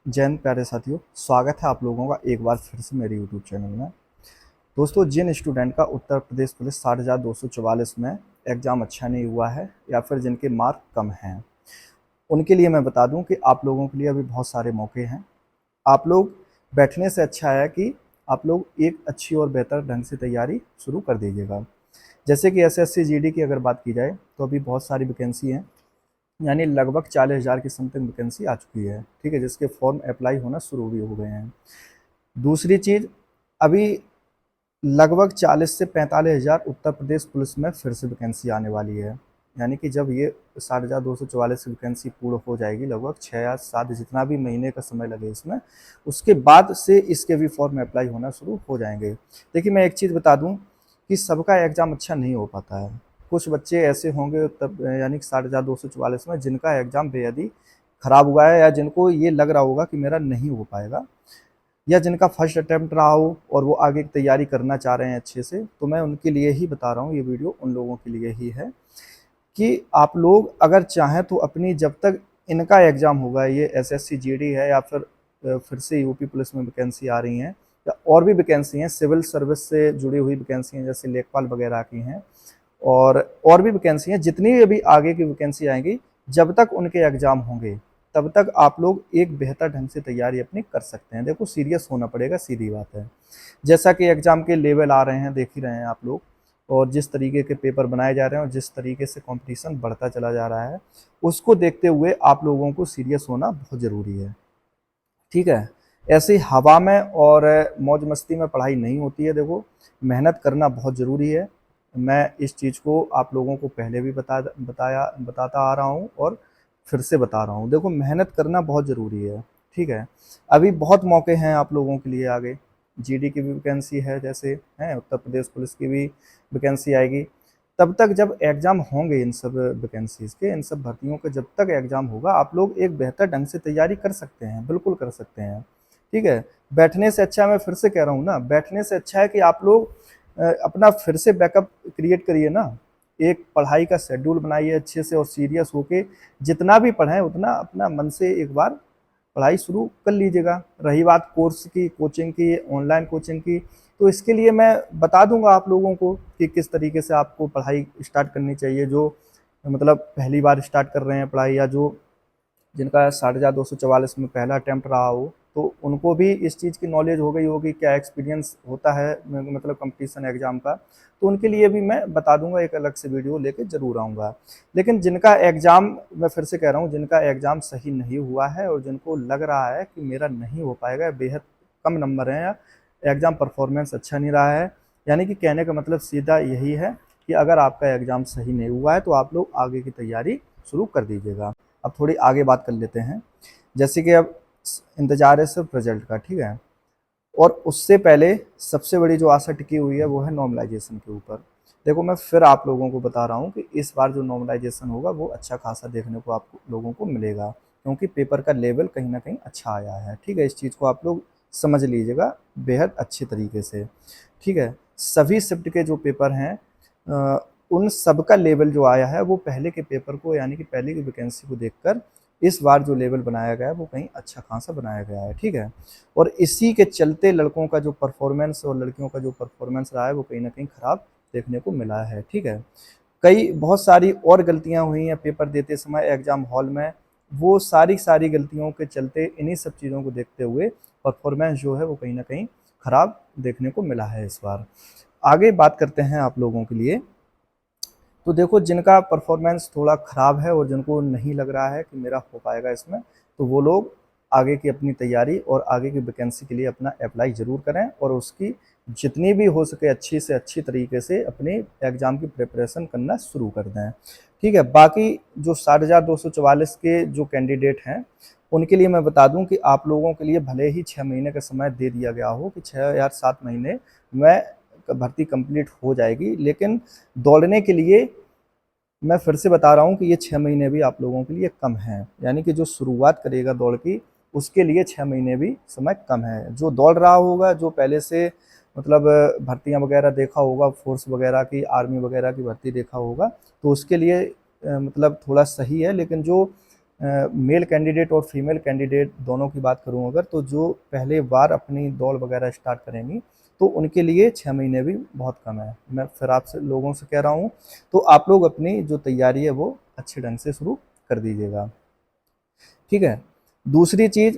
जय हिंद प्यारे साथियों, स्वागत है आप लोगों का एक बार फिर से मेरे यूट्यूब चैनल में। दोस्तों, जिन स्टूडेंट का उत्तर प्रदेश पुलिस 60,244 में एग्ज़ाम अच्छा नहीं हुआ है या फिर जिनके मार्क कम हैं, उनके लिए मैं बता दूं कि आप लोगों के लिए अभी बहुत सारे मौके हैं। आप लोग बैठने से अच्छा है कि आप लोग एक अच्छी और बेहतर ढंग से तैयारी शुरू कर दीजिएगा। जैसे कि एसएससी जीडी की अगर बात की जाए तो अभी बहुत सारी वैकेंसी हैं, यानी लगभग 40,000 की समथिंग वैकेंसी आ चुकी है। ठीक है, जिसके फॉर्म अप्लाई होना शुरू भी हो गए हैं। दूसरी चीज़, अभी लगभग 40 से 45,000 उत्तर प्रदेश पुलिस में फिर से वैकेंसी आने वाली है। यानी कि जब ये 60,244 वैकेंसी पूर्ण हो जाएगी, लगभग 6 या 7 जितना भी महीने का समय लगे इसमें, उसके बाद से इसके भी फॉर्म अप्लाई होना शुरू हो जाएंगे। देखिए, मैं एक चीज़ बता दूं कि सबका एग्ज़ाम अच्छा नहीं हो पाता है। कुछ बच्चे ऐसे होंगे तब यानी कि 60,244 में जिनका एग्ज़ाम बेहद ही ख़राब हुआ है, या जिनको ये लग रहा होगा कि मेरा नहीं हो पाएगा, या जिनका फर्स्ट अटेम्प्ट रहा हो और वो आगे की तैयारी करना चाह रहे हैं अच्छे से, तो मैं उनके लिए ही बता रहा हूँ। ये वीडियो उन लोगों के लिए ही है कि आप लोग अगर चाहें तो अपनी, जब तक इनका एग्ज़ाम होगा, ये एसएससी जीडी है या फिर से यूपी पुलिस में वैकेंसी आ रही हैं, या और भी वैकेंसी हैं सिविल सर्विस से जुड़ी हुई वैकेंसी हैं जैसे लेखपाल वगैरह की हैं, और भी वैकेंसी हैं, जितनी भी अभी आगे की वैकेंसी आएंगी, जब तक उनके एग्ज़ाम होंगे तब तक आप लोग एक बेहतर ढंग से तैयारी अपनी कर सकते हैं। देखो, सीरियस होना पड़ेगा, सीधी बात है। जैसा कि एग्ज़ाम के लेवल आ रहे हैं, देख ही रहे हैं आप लोग, और जिस तरीके के पेपर बनाए जा रहे हैं और जिस तरीके से कंपटीशन बढ़ता चला जा रहा है, उसको देखते हुए आप लोगों को सीरियस होना बहुत ज़रूरी है। ठीक है, ऐसे ही हवा में और मौज मस्ती में पढ़ाई नहीं होती है। देखो, मेहनत करना बहुत ज़रूरी है। मैं इस चीज़ को आप लोगों को पहले भी बताता आ रहा हूँ और फिर से बता रहा हूँ। देखो, मेहनत करना बहुत ज़रूरी है। ठीक है, अभी बहुत मौके हैं आप लोगों के लिए आगे। जीडी की भी वैकेंसी है, जैसे हैं उत्तर प्रदेश पुलिस की भी वैकेंसी आएगी। तब तक जब एग्ज़ाम होंगे, इन सब वैकेंसीज़ के, इन सब भर्तियों के जब तक एग्ज़ाम होगा, आप लोग एक बेहतर ढंग से तैयारी कर सकते हैं, बिल्कुल कर सकते हैं। ठीक है, बैठने से अच्छा, मैं फिर से कह रहा हूँ ना, बैठने से अच्छा है कि आप लोग अपना फिर से बैकअप क्रिएट करिए ना। एक पढ़ाई का शेड्यूल बनाइए अच्छे से और सीरियस होके जितना भी पढ़ें उतना अपना मन से एक बार पढ़ाई शुरू कर लीजिएगा। रही बात कोर्स की, कोचिंग की, ऑनलाइन कोचिंग की, तो इसके लिए मैं बता दूंगा आप लोगों को कि किस तरीके से आपको पढ़ाई स्टार्ट करनी चाहिए। जो मतलब पहली बार स्टार्ट कर रहे हैं पढ़ाई, या जो जिनका 60,244 में पहला अटैम्प्ट रहा हो, तो उनको भी इस चीज़ की नॉलेज हो गई होगी, क्या एक्सपीरियंस होता है मतलब कंपटीशन एग्ज़ाम का। तो उनके लिए भी मैं बता दूंगा, एक अलग से वीडियो लेके ज़रूर आऊँगा। लेकिन जिनका एग्ज़ाम, मैं फिर से कह रहा हूँ, जिनका एग्ज़ाम सही नहीं हुआ है और जिनको लग रहा है कि मेरा नहीं हो पाएगा, बेहद कम नंबर हैं या एग्ज़ाम परफॉर्मेंस अच्छा नहीं रहा है, यानी कि कहने का मतलब सीधा यही है कि अगर आपका एग्ज़ाम सही नहीं हुआ है तो आप लोग आगे की तैयारी शुरू कर दीजिएगा। अब थोड़ी आगे बात कर लेते हैं। जैसे कि अब इंतज़ार है सिर्फ रिजल्ट का। ठीक है, और उससे पहले सबसे बड़ी जो आशा टिकी हुई है वो है नॉर्मलाइजेशन के ऊपर। देखो, मैं फिर आप लोगों को बता रहा हूँ कि इस बार जो नॉर्मलाइजेशन होगा वो अच्छा खासा देखने को आप लोगों को मिलेगा, क्योंकि पेपर का लेवल कहीं ना कहीं अच्छा आया है। ठीक है, इस चीज़ को आप लोग समझ लीजिएगा बेहद अच्छे तरीके से। ठीक है, सभी शिफ्ट के जो पेपर हैं, उन सब का लेवल जो आया है वो पहले के पेपर को, यानी कि पहले की वैकेंसी को देखकर इस बार जो लेवल बनाया गया है वो कहीं अच्छा खासा बनाया गया है। ठीक है, और इसी के चलते लड़कों का जो परफॉर्मेंस और लड़कियों का जो परफॉर्मेंस रहा है वो कहीं ना कहीं खराब देखने को मिला है। ठीक है, कई बहुत सारी और गलतियां हुई हैं पेपर देते समय एग्जाम हॉल में। वो सारी सारी गलतियों के चलते, इन्हीं सब चीज़ों को देखते हुए परफॉर्मेंस जो है वो कहीं ना कहीं खराब देखने को मिला है इस बार। आगे बात करते हैं आप लोगों के लिए। तो देखो, जिनका परफॉर्मेंस थोड़ा ख़राब है और जिनको नहीं लग रहा है कि मेरा हो पाएगा इसमें, तो वो लोग आगे की अपनी तैयारी और आगे की वैकेंसी के लिए अपना अप्लाई ज़रूर करें और उसकी जितनी भी हो सके अच्छी से अच्छी तरीके से अपने एग्ज़ाम की प्रिपरेशन करना शुरू कर दें। ठीक है, बाकी जो 60,244 के जो कैंडिडेट हैं, उनके लिए मैं बता दूं कि आप लोगों के लिए भले ही 6 महीने का समय दे दिया गया हो कि 6 या 7 महीने में भर्ती कंप्लीट हो जाएगी, लेकिन दौड़ने के लिए मैं फिर से बता रहा हूँ कि ये 6 महीने भी आप लोगों के लिए कम हैं। यानी कि जो शुरुआत करेगा दौड़ की, उसके लिए 6 महीने भी समय कम है। जो दौड़ रहा होगा, जो पहले से मतलब भर्तियाँ वगैरह देखा होगा, फोर्स वगैरह की, आर्मी वगैरह की भर्ती देखा होगा, तो उसके लिए मतलब थोड़ा सही है। लेकिन जो मेल कैंडिडेट और फीमेल कैंडिडेट दोनों की बात करूं अगर, तो जो पहले बार अपनी दौड़ वगैरह स्टार्ट करेंगी तो उनके लिए 6 महीने भी बहुत कम है। मैं फिर आपसे लोगों से कह रहा हूं, तो आप लोग अपनी जो तैयारी है वो अच्छे ढंग से शुरू कर दीजिएगा, ठीक है। दूसरी चीज़,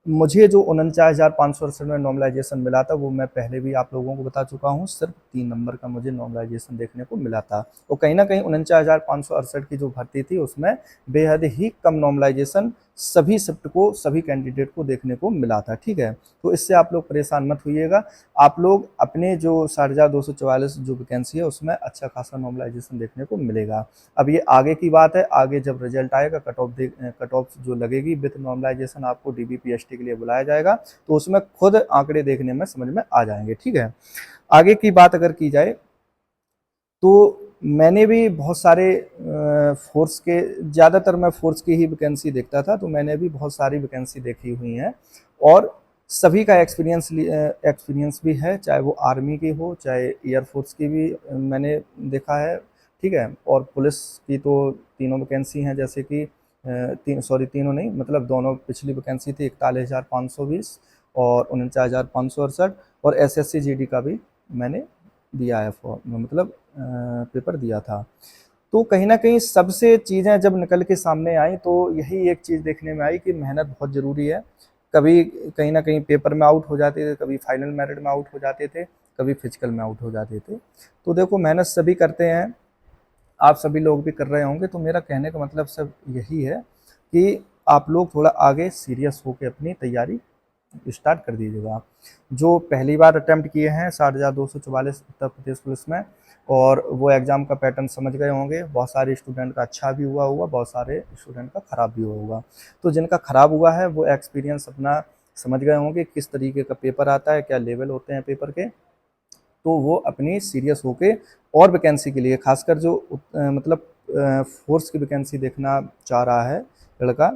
मुझे जो 49,568 में नॉर्मलाइजेशन मिला था वो मैं पहले भी आप लोगों को बता चुका हूँ, सिर्फ 3 नंबर का मुझे नॉर्मलाइजेशन देखने को मिला था। और कहीं ना कहीं 49,568 की जो भर्ती थी उसमें बेहद ही कम नॉर्मलाइजेशन सभी शिफ्ट को, सभी कैंडिडेट को देखने को मिला था, ठीक है। तो इससे आप लोग परेशान मत होइएगा। आप लोग अपने जो 4,244 जो वैकेंसी है उसमें अच्छा खासा नॉर्मलाइजेशन देखने को मिलेगा। अब ये आगे की बात है, आगे जब रिजल्ट आएगा, कट ऑफ जो लगेगी विद नॉर्मलाइजेशन आपको DBPST के लिए बुलाया जाएगा, तो उसमें खुद आंकड़े देखने में समझ में आ जाएंगे, ठीक है। आगे की बात अगर की जाए तो मैंने भी बहुत सारे फोर्स के, ज़्यादातर मैं फोर्स की ही वैकेंसी देखता था, तो मैंने भी बहुत सारी वैकेंसी देखी हुई हैं और सभी का एक्सपीरियंस भी है, चाहे वो आर्मी की हो चाहे एयरफोर्स की भी मैंने देखा है, ठीक है। और पुलिस की तो तीनों वैकेंसी हैं, जैसे कि तीनों नहीं, मतलब दोनों पिछली वैकेंसी थी 41,520 और 49,568, और SSC GD का भी मैंने दिया है फॉर्म, मतलब पेपर दिया था। तो कहीं ना कहीं सबसे चीज़ें जब निकल के सामने आई तो यही एक चीज़ देखने में आई कि मेहनत बहुत ज़रूरी है। कभी कहीं ना कहीं पेपर में आउट हो जाते थे, कभी फाइनल मेरिट में आउट हो जाते थे, कभी फिजिकल में आउट हो जाते थे। तो देखो, मेहनत सभी करते हैं, आप सभी लोग भी कर रहे होंगे, तो मेरा कहने का मतलब सब यही है कि आप लोग थोड़ा आगे सीरियस होकर अपनी तैयारी स्टार्ट कर दीजिएगा। जो पहली बार अटेम्प्ट किए हैं 60,244 उत्तर प्रदेश पुलिस में, और वो एग्ज़ाम का पैटर्न समझ गए होंगे, बहुत सारे स्टूडेंट का अच्छा भी हुआ होगा, बहुत सारे स्टूडेंट का ख़राब भी हुआ होगा। तो जिनका ख़राब हुआ है वो एक्सपीरियंस अपना समझ गए होंगे किस तरीके का पेपर आता है, क्या लेवल होते हैं पेपर के, तो वो अपनी सीरियस होके और वैकेंसी के लिए, खासकर जो मतलब फोर्स की वैकेंसी देखना चाह रहा है लड़का,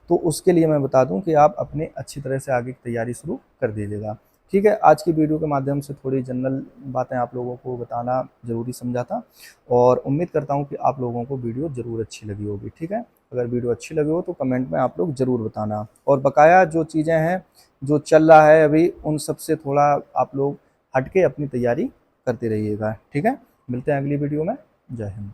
तो उसके लिए मैं बता दूं कि आप अपने अच्छी तरह से आगे की तैयारी शुरू कर दीजिएगा, ठीक है। आज की वीडियो के माध्यम से थोड़ी जनरल बातें आप लोगों को बताना ज़रूरी समझा था, और उम्मीद करता हूं कि आप लोगों को वीडियो ज़रूर अच्छी लगी होगी, ठीक है। अगर वीडियो अच्छी लगी हो तो कमेंट में आप लोग ज़रूर बताना, और बकाया जो चीज़ें हैं, जो चल रहा है अभी, उन सब से थोड़ा आप लोग हट के अपनी तैयारी करते रहिएगा, ठीक है। मिलते हैं अगली वीडियो में। जय हिंद।